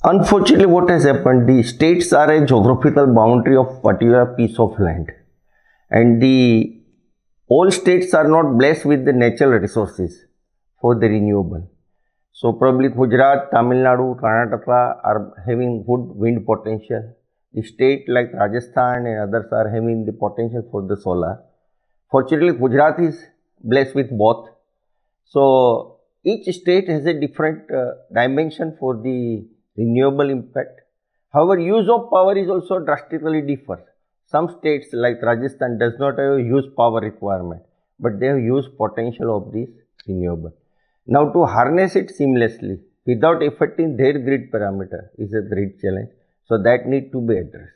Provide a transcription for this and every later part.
Unfortunately, what has happened, the states are a geographical boundary of particular piece of land, and the all states are not blessed with the natural resources for the renewable. So probably Gujarat, Tamil Nadu, Karnataka are having good wind potential. The state like Rajasthan and others are having the potential for the solar. Fortunately, Gujarat is blessed with both. So each state has a different dimension for the renewable impact. However, use of power is also drastically differ. Some states like Rajasthan does not have a use power requirement, but they have use potential of this renewable. Now to harness it seamlessly without affecting their grid parameter is a great challenge. So that need to be addressed.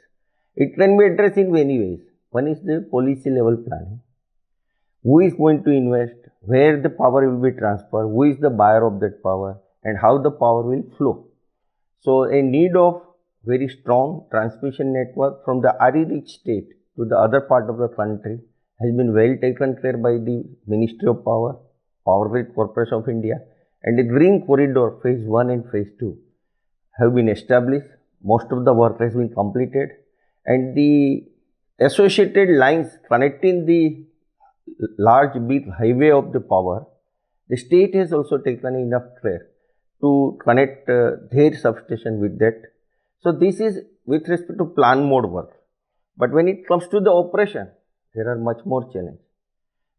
It can be addressed in many ways. One is the policy level planning. Who is going to invest, where the power will be transferred, who is the buyer of that power, and how the power will flow. So a need of very strong transmission network from the RE-rich state to the other part of the country has been well taken care by the Ministry of Power, Power Grid Corporation of India, and the Green Corridor phase 1 and phase 2 have been established. Most of the work has been completed, and the associated lines connecting the large big highway of the power, the state has also taken enough care to connect their substation with that. So this is with respect to plan mode work. But when it comes to the operation, there are much more challenges,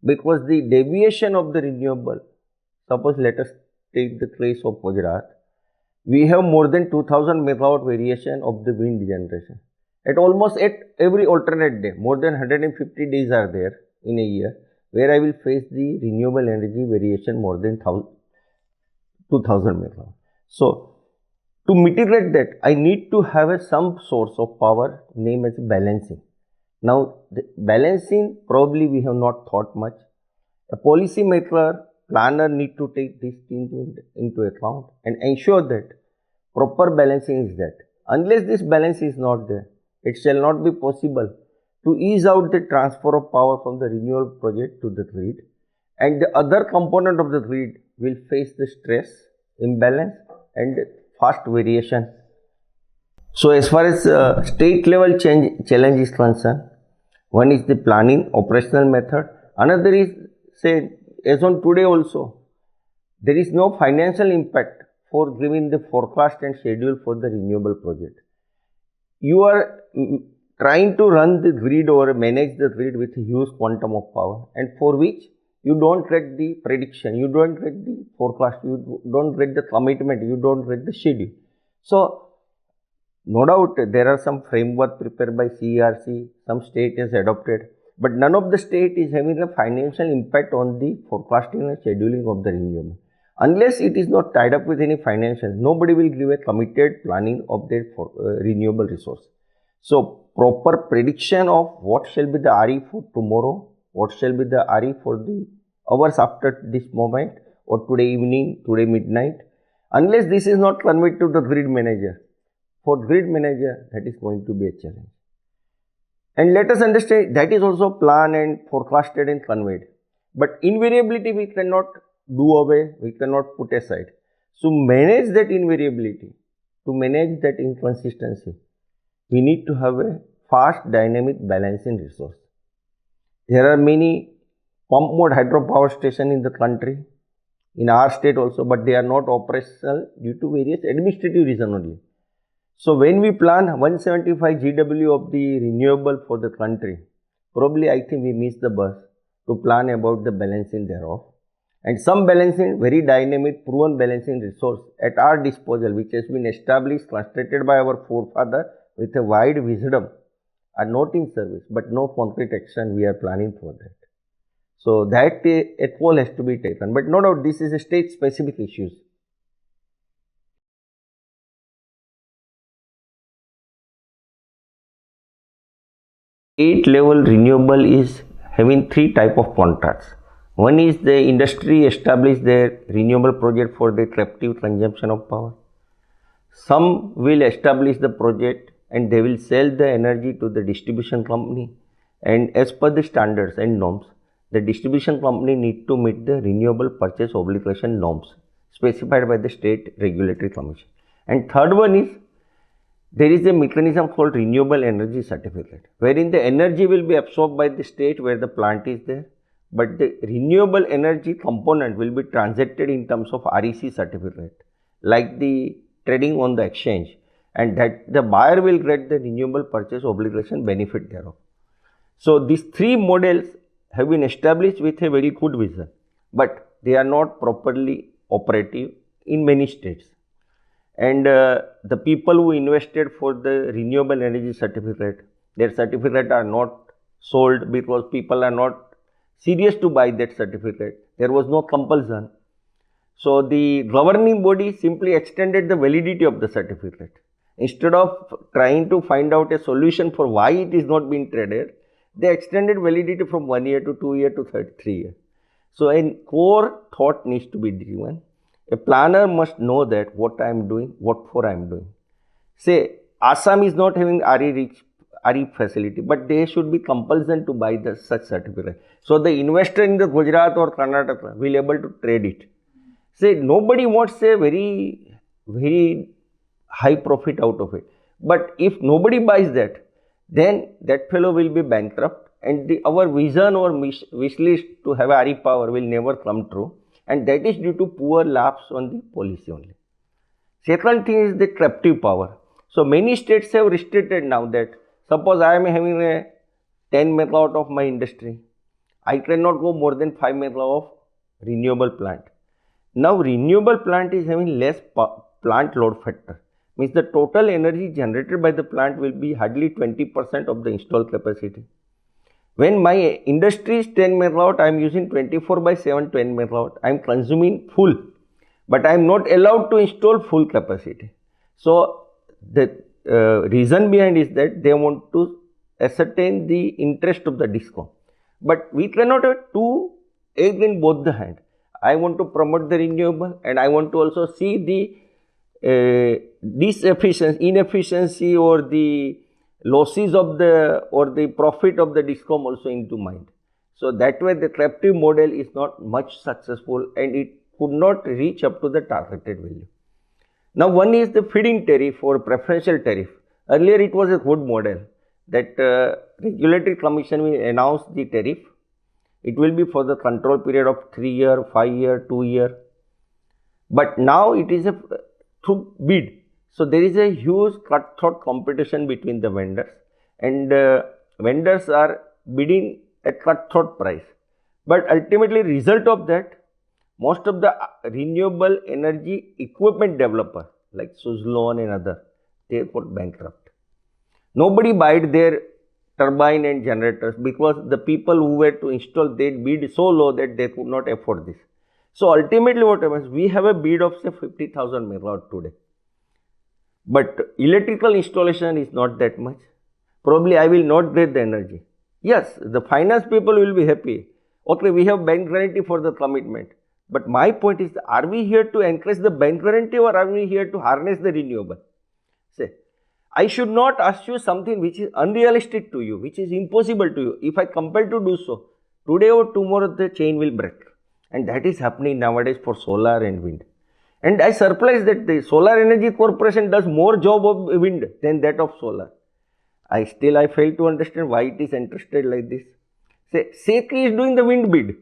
because the deviation of the renewable, suppose let us take the case of Gujarat, we have more than 2000 megawatt variation of the wind generation. At almost at every alternate day, more than 150 days are there in a year, where I will face the renewable energy variation more than 2000 megawatt. So to mitigate that, I need to have some source of power named as balancing. Now, the balancing probably we have not thought much. A policy maker, planner need to take this into account and ensure that proper balancing is that. Unless this balance is not there, it shall not be possible to ease out the transfer of power from the renewable project to the grid, and the other component of the grid will face the stress, imbalance and fast variation. So as far as state level challenge is concerned, one is the planning operational method. Another is, say, as on today also, there is no financial impact for giving the forecast and schedule for the renewable project. You are trying to run the grid or manage the grid with a huge quantum of power, and for which you don't get the prediction, you don't get the forecast, you don't get the commitment, you don't get the schedule. So no doubt there are some framework prepared by CERC, some state has adopted, but none of the state is having a financial impact on the forecasting and scheduling of the renewable. Unless it is not tied up with any financial, nobody will give a committed planning of their renewable resource. So proper prediction of what shall be the RE for tomorrow, what shall be the RE for the hours after this moment, or today evening, today midnight, unless this is not conveyed to the grid manager, for grid manager that is going to be a challenge. And let us understand that is also planned and forecasted and conveyed. But invariability we cannot do away, we cannot put aside. So manage that invariability, to manage that inconsistency, we need to have a fast dynamic balancing resource. There are many pump mode hydropower stations in the country, in our state also, but they are not operational due to various administrative reasons only. So when we plan 175 GW of the renewable for the country, probably I think we miss the bus to plan about the balancing thereof. And some balancing, very dynamic, proven balancing resource at our disposal, which has been established, constructed by our forefather with a wide wisdom, are not in service, but no concrete action we are planning for that. So that a call has to be taken, but no doubt this is a state specific issues. State level renewable is having three type of contracts. One is the industry establish their renewable project for their captive consumption of power. Some will establish the project and they will sell the energy to the distribution company, and as per the standards and norms, the distribution company need to meet the renewable purchase obligation norms specified by the state regulatory commission. And third one is, there is a mechanism called renewable energy certificate, wherein the energy will be absorbed by the state where the plant is there, but the renewable energy component will be transacted in terms of REC certificate, like the trading on the exchange, and that the buyer will get the renewable purchase obligation benefit thereof. So these three models have been established with a very good vision, but they are not properly operative in many states. And the people who invested for the renewable energy certificate, their certificate are not sold because people are not serious to buy that certificate. There was no compulsion. So the governing body simply extended the validity of the certificate. Instead of trying to find out a solution for why it is not being traded, they extended validity from 1 year to 2 year to 3 years. So a core thought needs to be driven. A planner must know that what I am doing, what for I am doing. Say, Assam is not having RE facility, but they should be compulsion to buy the such certificate. So the investor in the Gujarat or Karnataka will able to trade it. Say, nobody wants a very high profit out of it. But if nobody buys that, then that fellow will be bankrupt, and our vision or wish list to have RE power will never come true. And that is due to poor lapse on the policy only. Second thing is the captive power. So many states have restricted now that suppose I am having a 10 megawatt of my industry, I cannot go more than 5 megawatt of renewable plant. Now renewable plant is having less plant load factor. Means the total energy generated by the plant will be hardly 20% of the installed capacity. When my industry is 10 megawatt, I am using 24/7 10 megawatt. I am consuming full, but I am not allowed to install full capacity. So the reason behind is that they want to ascertain the interest of the DISCOM. But we cannot have two eggs in both the hand. I want to promote the renewable, and I want to also see the inefficiency or the losses of the profit of the DISCOM also into mind. So that way the captive model is not much successful, and it could not reach up to the targeted value. Now one is the feed-in tariff or preferential tariff. Earlier it was a good model that regulatory commission will announce the tariff. It will be for the control period of 3 year, 5 year, 2 year. But now it is through bid. So there is a huge cutthroat competition between the vendors, and vendors are bidding at cutthroat price. But ultimately result of that, most of the renewable energy equipment developer like Suzlon and other, they got bankrupt. Nobody bought their turbine and generators because the people who were to install, they bid so low that they could not afford this. So ultimately what happens, we have a bid of say 50,000 megawatt today. But electrical installation is not that much. Probably I will not get the energy. Yes, the finance people will be happy. Okay, we have bank guarantee for the commitment. But my point is, are we here to encourage the bank guarantee, or are we here to harness the renewable? Say, I should not ask you something which is unrealistic to you, which is impossible to you. If I compel to do so, today or tomorrow the chain will break. And that is happening nowadays for solar and wind. And I surprised that the Solar Energy Corporation does more job of wind than that of solar. I fail to understand why it is interested like this. Say, SECI is doing the wind bid.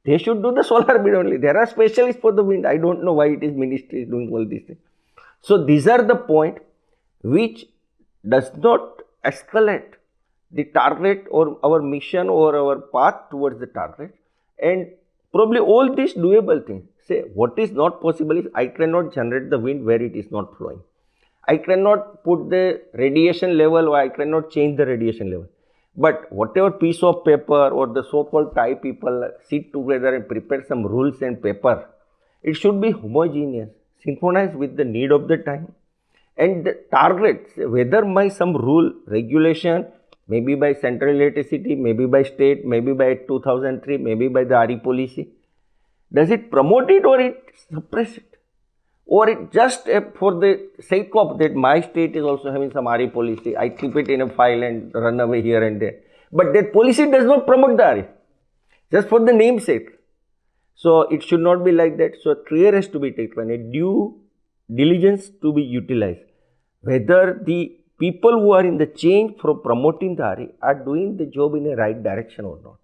They should do the solar bid only. There are specialists for the wind. I don't know why it is ministry is doing all these things. So these are the point which does not escalate the target or our mission or our path towards the target. And probably all these doable things. Say, what is not possible is I cannot generate the wind where it is not flowing. I cannot put the radiation level, or I cannot change the radiation level. But whatever piece of paper or the so-called Thai people sit together and prepare some rules and paper, it should be homogeneous, synchronized with the need of the time. And the targets, whether by some rule, regulation, maybe by central electricity, maybe by state, maybe by 2003, maybe by the RE policy. Does it promote it or it suppress it? Or it just for the sake of that my state is also having some RE policy, I keep it in a file and run away here and there. But that policy does not promote the RE, just for the namesake. So it should not be like that. So care has to be taken, a due diligence to be utilized. Whether the people who are in the change for promoting the RE are doing the job in a right direction or not.